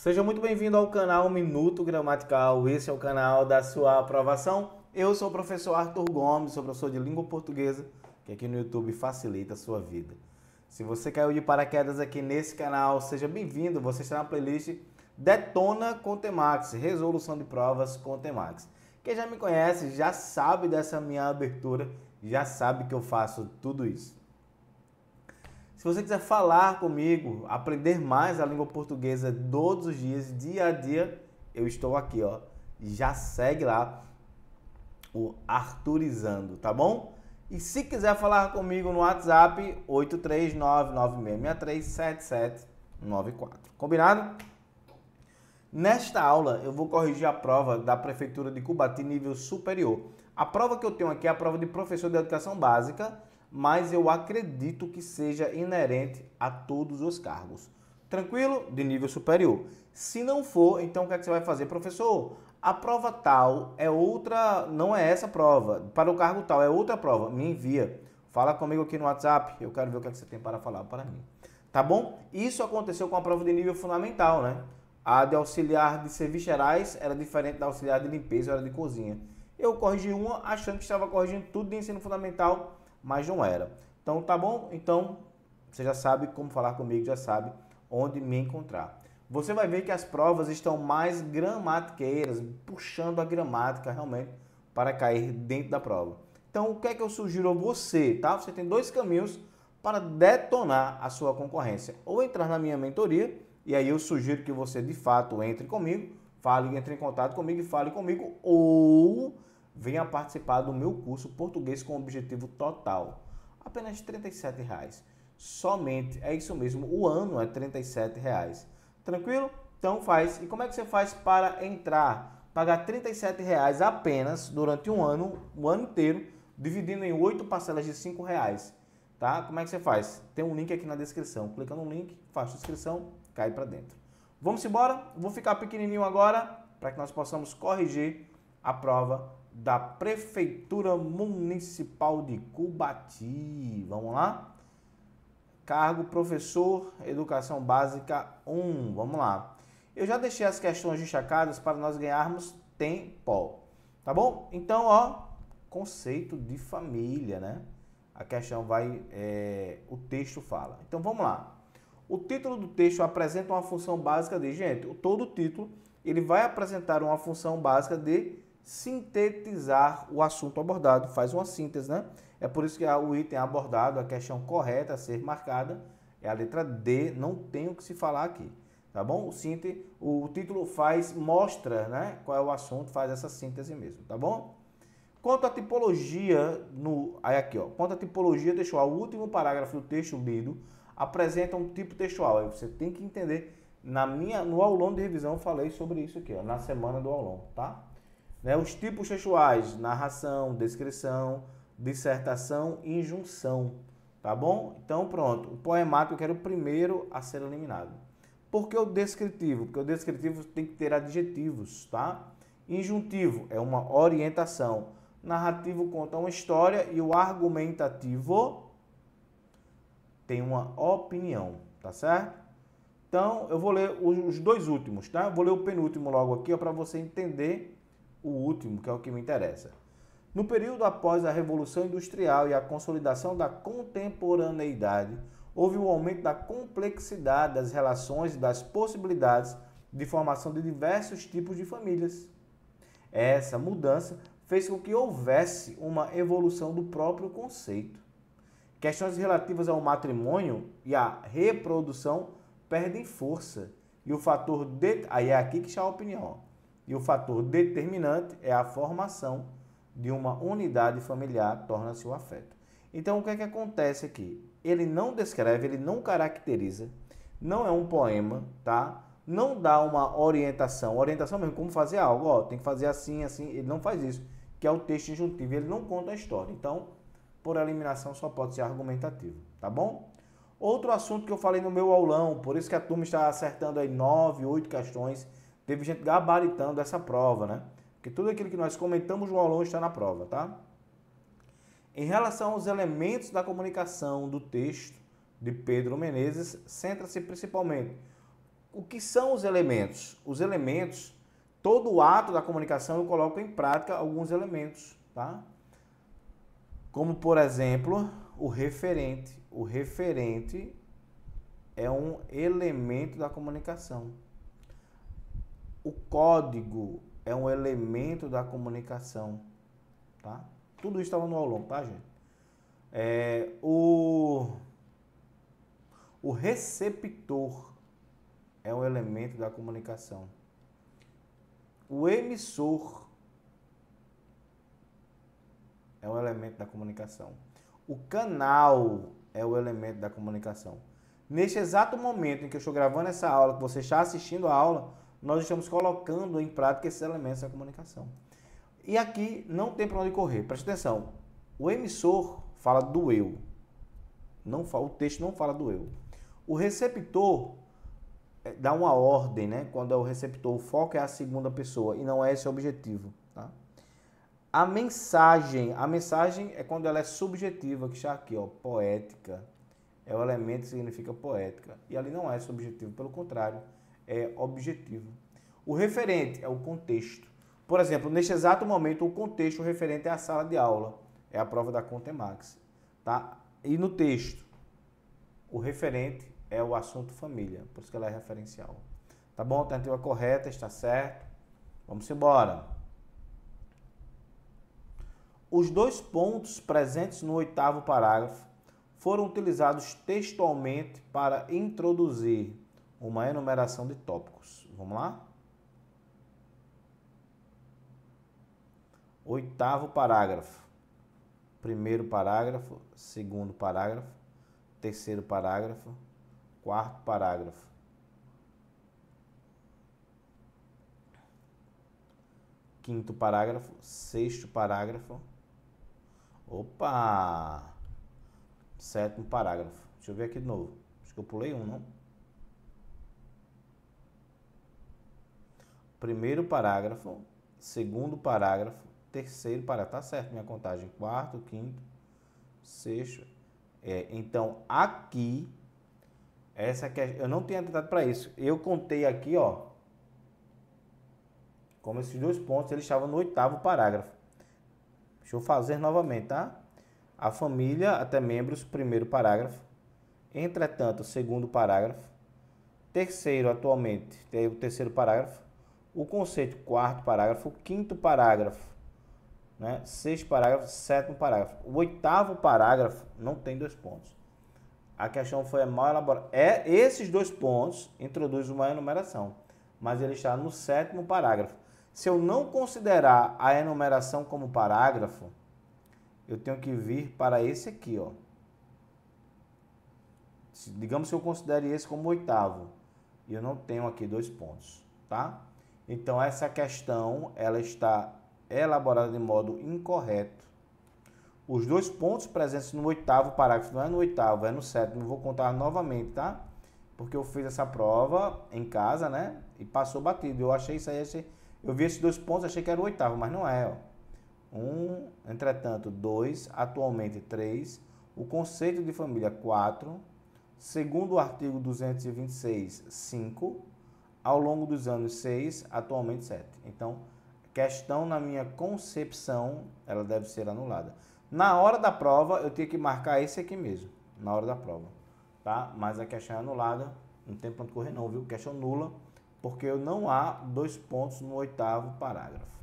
Seja muito bem-vindo ao canal Minuto Gramatical. Esse é o canal da sua aprovação. Eu sou o professor Arthur Gomes, sou professor de língua portuguesa, que aqui no YouTube facilita a sua vida. Se você caiu de paraquedas aqui nesse canal, seja bem-vindo. Você está na playlist Detona com Temax, resolução de provas com Temax. Quem já me conhece já sabe dessa minha abertura, já sabe que eu faço tudo isso. Se você quiser falar comigo, aprender mais a língua portuguesa todos os dias, dia a dia, eu estou aqui, ó. Já segue lá o Arthurizando, tá bom? E se quiser falar comigo no WhatsApp, 83996637794. Combinado? Nesta aula, eu vou corrigir a prova da Prefeitura de Cubati nível superior. A prova que eu tenho aqui é a prova de professor de educação básica, mas eu acredito que seja inerente a todos os cargos. Tranquilo? De nível superior. Se não for, então o que é que você vai fazer? Professor, a prova tal é outra, não é essa prova. Para o cargo tal é outra prova. Me envia. Fala comigo aqui no WhatsApp. Eu quero ver o que é que você tem para falar para mim. Tá bom? Isso aconteceu com a prova de nível fundamental, né? A de auxiliar de serviços gerais era diferente da auxiliar de limpeza, era de cozinha. Eu corrigi uma achando que estava corrigindo tudo de ensino fundamental, mas não era. Então, tá bom? Então, você já sabe como falar comigo, já sabe onde me encontrar. Você vai ver que as provas estão mais gramatiqueiras, puxando a gramática realmente para cair dentro da prova. Então, o que é que eu sugiro a você, tá? Você tem dois caminhos para detonar a sua concorrência. Ou entrar na minha mentoria, e aí eu sugiro que você, de fato, entre comigo, entre em contato comigo e fale comigo, ou venha participar do meu curso Português com Objetivo Total. Apenas R$ 37,00. Somente, é isso mesmo, o ano é R$ 37,00. Tranquilo? Então faz. E como é que você faz para entrar? Pagar R$ 37,00 apenas durante um ano inteiro, dividindo em 8 parcelas de R$ 5,00. Tá? Como é que você faz? Tem um link aqui na descrição. Clica no link, faz a inscrição, cai para dentro. Vamos embora? Vou ficar pequenininho agora para que nós possamos corrigir a prova da Prefeitura Municipal de Cubati. Vamos lá? Cargo professor, educação básica 1. Vamos lá. Eu já deixei as questões destacadas para nós ganharmos tempo. Tá bom? Então, ó, conceito de família, né? A questão vai, o texto fala. Então, vamos lá. O título do texto apresenta uma função básica de, gente, todo o título, ele vai apresentar uma função básica de sintetizar o assunto abordado, faz uma síntese, né? É por isso que o item abordado, a questão correta a ser marcada, é a letra D, não tem o que se falar aqui, tá bom? O título mostra, né, qual é o assunto, faz essa síntese mesmo, tá bom? Quanto à tipologia, quanto à tipologia textual, o último parágrafo do texto lido apresenta um tipo textual, aí você tem que entender, no aulão de revisão eu falei sobre isso aqui, ó, na semana do aulão, tá? Né, os tipos textuais, narração, descrição, dissertação e injunção, tá bom? Então pronto, o poemático eu quero o primeiro a ser eliminado. Por que o descritivo? Porque o descritivo tem que ter adjetivos, tá? Injuntivo é uma orientação, narrativo conta uma história e o argumentativo tem uma opinião, tá certo? Então eu vou ler os dois últimos, tá? Eu vou ler o penúltimo logo aqui para você entender o último, que é o que me interessa. No período após a Revolução Industrial e a consolidação da contemporaneidade, houve um aumento da complexidade das relações e das possibilidades de formação de diversos tipos de famílias. Essa mudança fez com que houvesse uma evolução do próprio conceito. Questões relativas ao matrimônio e à reprodução perdem força. E o fator aí é aqui que está a opinião. E o fator determinante é a formação de uma unidade familiar, torna-se o afeto. Então, o que é que acontece aqui? Ele não descreve, ele não caracteriza, não é um poema, tá? Não dá uma orientação mesmo, como fazer algo, ó, tem que fazer assim, assim, ele não faz isso, que é o texto injuntivo, ele não conta a história. Então, por eliminação, só pode ser argumentativo, tá bom? Outro assunto que eu falei no meu aulão, por isso que a turma está acertando aí 9, 8 questões, teve gente gabaritando essa prova, né? Porque tudo aquilo que nós comentamos no aulão está na prova, tá? Em relação aos elementos da comunicação do texto de Pedro Menezes, centra-se principalmente O que são os elementos? Os elementos, todo o ato da comunicação eu coloco em prática alguns elementos, tá? Como, por exemplo, o referente. O referente é um elemento da comunicação. O código é um elemento da comunicação, tá? Tudo isso estava no aulão, tá, gente? O receptor é um elemento da comunicação. O emissor é um elemento da comunicação. O canal é o elemento da comunicação. Neste exato momento em que eu estou gravando essa aula, que você está assistindo a aula, nós estamos colocando em prática esses elementos da comunicação. E aqui não tem para onde correr. Preste atenção. O emissor fala do eu. O texto não fala do eu. O receptor dá uma ordem, né? Quando é o receptor, o foco é a segunda pessoa e não é esse o objetivo, tá? A mensagem é quando ela é subjetiva, que está aqui, ó, poética. É o elemento que significa poética. E ali não é subjetivo, pelo contrário, é objetivo. O referente é o contexto. Por exemplo, neste exato momento, o contexto, o referente é a sala de aula. É a prova da Contemax, tá? E no texto, o referente é o assunto família, por isso que ela é referencial. Tá bom? Alternativa correta, está certo. Vamos embora. Os dois pontos presentes no 8º parágrafo foram utilizados textualmente para introduzir uma enumeração de tópicos. Vamos lá? 8º parágrafo. Primeiro parágrafo, segundo parágrafo, terceiro parágrafo, quarto parágrafo. Quinto parágrafo, sexto parágrafo. Opa! Sétimo parágrafo. Deixa eu ver aqui de novo. Acho que eu pulei um, não? Primeiro parágrafo, segundo parágrafo, terceiro parágrafo. Tá certo minha contagem. Quarto, quinto, sexto. Então, aqui, essa aqui, eu não tinha tentado para isso. Eu contei aqui, ó, como esses dois pontos, eles estavam no 8º parágrafo. Deixa eu fazer novamente, tá? A família até membros, primeiro parágrafo. Entretanto, segundo parágrafo. Terceiro, atualmente, tem o terceiro parágrafo. O conceito, quarto parágrafo. Quinto parágrafo, né? Sexto parágrafo, sétimo parágrafo. O 8º parágrafo não tem dois pontos. A questão foi mal elaborada. Esses dois pontos introduzem uma enumeração, mas ele está no 7º parágrafo. Se eu não considerar a enumeração como parágrafo, eu tenho que vir para esse aqui, ó. Digamos que eu considere esse como 8º, e eu não tenho aqui dois pontos, tá? Então, essa questão, ela está elaborada de modo incorreto. Os dois pontos presentes no 8º parágrafo, não é no 8º, é no 7º, vou contar novamente, tá? Porque eu fiz essa prova em casa, né? E passou batido. Eu achei isso aí, eu vi esses dois pontos, achei que era o 8º, mas não é, ó. 1, entretanto, 2, atualmente 3, o conceito de família 4, segundo o artigo 226, 5, ao longo dos anos 6, atualmente 7. Então, questão na minha concepção, ela deve ser anulada. Na hora da prova, eu tenho que marcar esse aqui mesmo, na hora da prova, tá? Mas a questão é anulada, não tem pra onde correr não, viu? Questão nula, porque não há dois pontos no 8º parágrafo.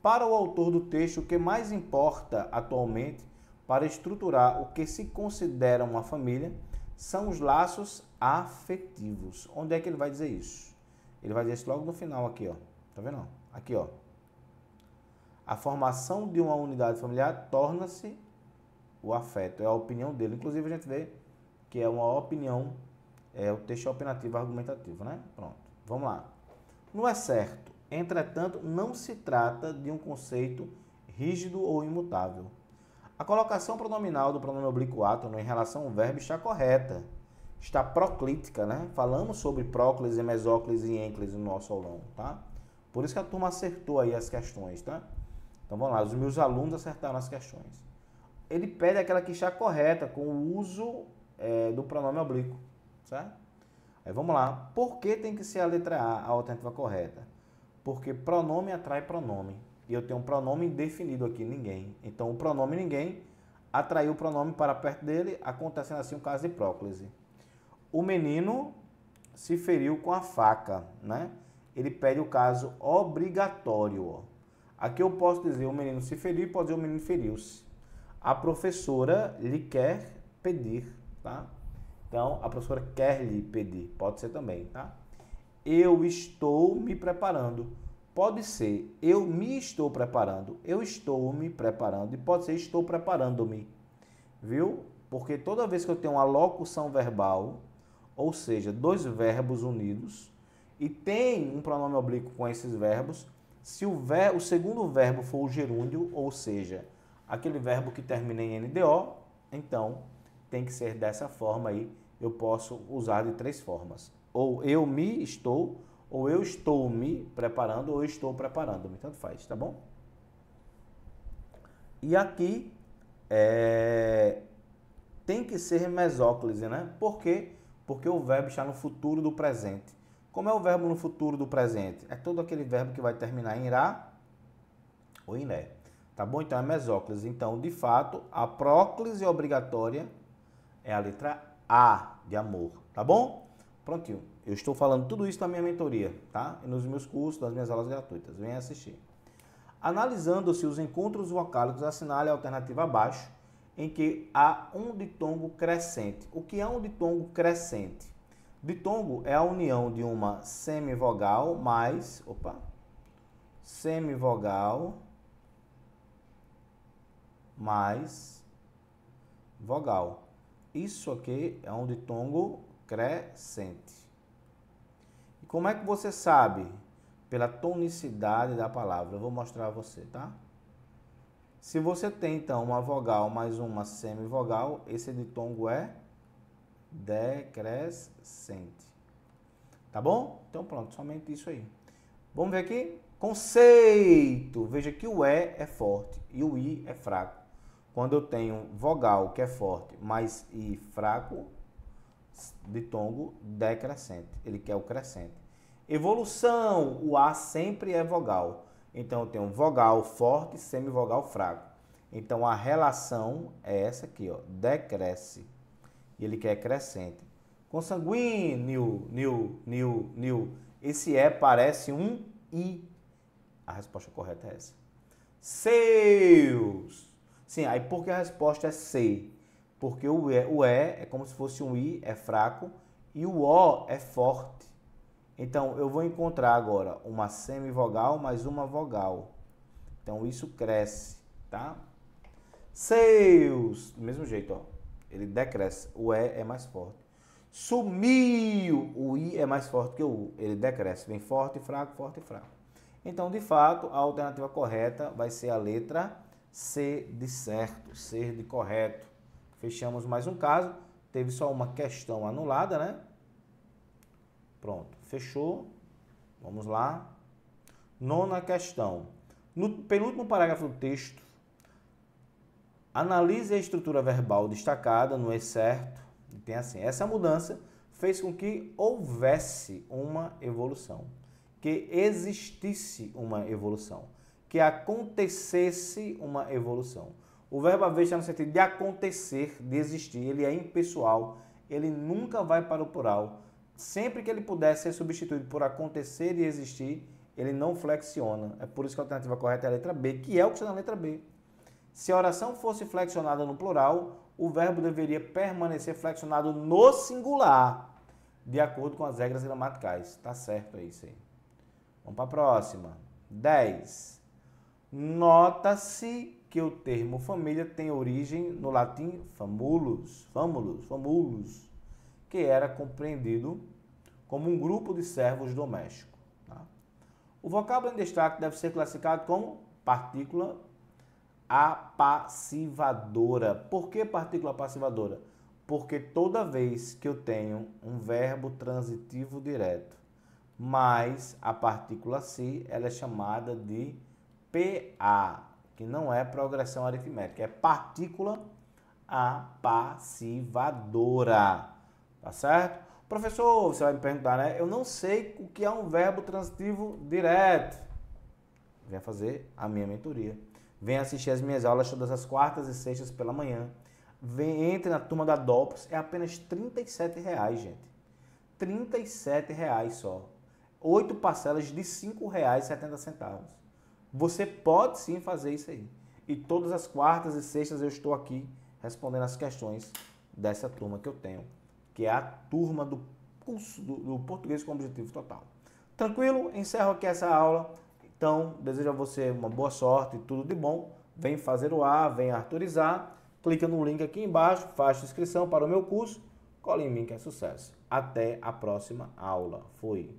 Para o autor do texto, o que mais importa atualmente para estruturar o que se considera uma família são os laços afetivos. Onde é que ele vai dizer isso? Ele vai dizer isso logo no final aqui, ó. Tá vendo? Aqui, ó. A formação de uma unidade familiar torna-se o afeto. É a opinião dele. Inclusive, a gente vê que é uma opinião, o texto é opinativo argumentativo, né? Pronto. Vamos lá. Não é certo. Entretanto, não se trata de um conceito rígido ou imutável. A colocação pronominal do pronome oblíquo átono em relação ao verbo está correta. Está proclítica, né? Falamos sobre próclise, mesóclise e ênclise no nosso aulão, tá? Por isso que a turma acertou aí as questões, tá? Então vamos lá, os meus alunos acertaram as questões. Ele pede aquela que está correta, com o uso do pronome oblíquo, certo? Aí vamos lá. Por que tem que ser a letra A, a alternativa correta? Porque pronome atrai pronome. E eu tenho um pronome indefinido aqui, ninguém. Então o pronome ninguém atraiu o pronome para perto dele, acontecendo assim o caso de próclise. O menino se feriu com a faca, né? Ele pede o caso obrigatório. Ó. Aqui eu posso dizer o menino se feriu e pode dizer o menino feriu-se. A professora lhe quer pedir, tá? Então, a professora quer lhe pedir, pode ser também, tá? Eu estou me preparando. Pode ser eu me estou preparando, eu estou me preparando e pode ser estou preparando-me, viu? Porque toda vez que eu tenho uma locução verbal, ou seja, dois verbos unidos, e tem um pronome oblíquo com esses verbos, se o segundo verbo for o gerúndio, ou seja, aquele verbo que termina em NDO, então tem que ser dessa forma aí, eu posso usar de três formas. Ou eu me estou, ou eu estou me preparando, ou eu estou preparando-me, tanto faz, tá bom? E aqui tem que ser mesóclise, né? Por quê? Porque o verbo está no futuro do presente. Como é o verbo no futuro do presente? É todo aquele verbo que vai terminar em irá ou em lé. Tá bom? Então é mesóclise. Então, de fato, a próclise obrigatória é a letra A de amor. Tá bom? Prontinho. Eu estou falando tudo isso na minha mentoria, tá? E nos meus cursos, nas minhas aulas gratuitas. Venha assistir. Analisando-se os encontros vocálicos, assinale a alternativa abaixo, em que há um ditongo crescente. O que é um ditongo crescente? Ditongo é a união de uma semivogal mais, semivogal mais vogal. Isso aqui é um ditongo crescente. E como é que você sabe? Pela tonicidade da palavra. Eu vou mostrar a você, tá? Se você tem, então, uma vogal mais uma semivogal, esse ditongo é decrescente. Tá bom? Então, pronto, somente isso aí. Vamos ver aqui? Conceito. Veja que o E é forte e o I é fraco. Quando eu tenho vogal que é forte, mais I fraco, ditongo decrescente. Ele quer o crescente. Evolução. O A sempre é vogal. Então, eu tenho vogal forte, semivogal fraco. Então, a relação é essa aqui, ó, decresce. E ele quer crescente. Consanguíneo, niu. Esse E parece um I. A resposta correta é essa. Seus. Sim, aí por que a resposta é C? Porque o E é como se fosse um I, é fraco, e o O é forte. Então, eu vou encontrar agora uma semivogal mais uma vogal. Então, isso cresce, tá? Seus. Do mesmo jeito, ó. Ele decresce. O E é mais forte. Sumiu. O I é mais forte que o U. Ele decresce. Vem forte e fraco, forte e fraco. Então, de fato, a alternativa correta vai ser a letra C de certo. C de correto. Fechamos mais um caso. Teve só uma questão anulada, né? Pronto, fechou. Vamos lá. Nona questão. No penúltimo parágrafo do texto, analise a estrutura verbal destacada no E certo. Tem assim, essa mudança fez com que houvesse uma evolução, que existisse uma evolução, que acontecesse uma evolução. O verbo haver está no sentido de acontecer, de existir. Ele é impessoal, ele nunca vai para o plural. Sempre que ele puder ser substituído por acontecer e existir, ele não flexiona. É por isso que a alternativa correta é a letra B, que é o que está na letra B. Se a oração fosse flexionada no plural, o verbo deveria permanecer flexionado no singular, de acordo com as regras gramaticais. Tá certo, é isso aí. Vamos para a próxima. 10. Nota-se que o termo família tem origem no latim famulus, que era compreendido como um grupo de servos domésticos. Tá? O vocábulo em destaque deve ser classificado como partícula apassivadora. Por que partícula apassivadora? Porque toda vez que eu tenho um verbo transitivo direto, mais a partícula si, ela é chamada de PA, que não é progressão aritmética, é partícula apassivadora. Tá certo? Professor, você vai me perguntar, né? Eu não sei o que é um verbo transitivo direto. Venha fazer a minha mentoria. Venha assistir as minhas aulas todas as quartas e sextas pela manhã. Entre na turma da DOPS, é apenas R$ 37,00, gente. R$ 37,00 só. 8 parcelas de R$ 5,70. Você pode sim fazer isso aí. E todas as quartas e sextas eu estou aqui respondendo as questões dessa turma que eu tenho, que é a turma do curso do Português com Objetivo Total. Tranquilo? Encerro aqui essa aula. Então, desejo a você uma boa sorte e tudo de bom. Vem fazer o A, vem autorizar. Clica no link aqui embaixo, faz sua inscrição para o meu curso. Cola em mim que é sucesso. Até a próxima aula. Fui!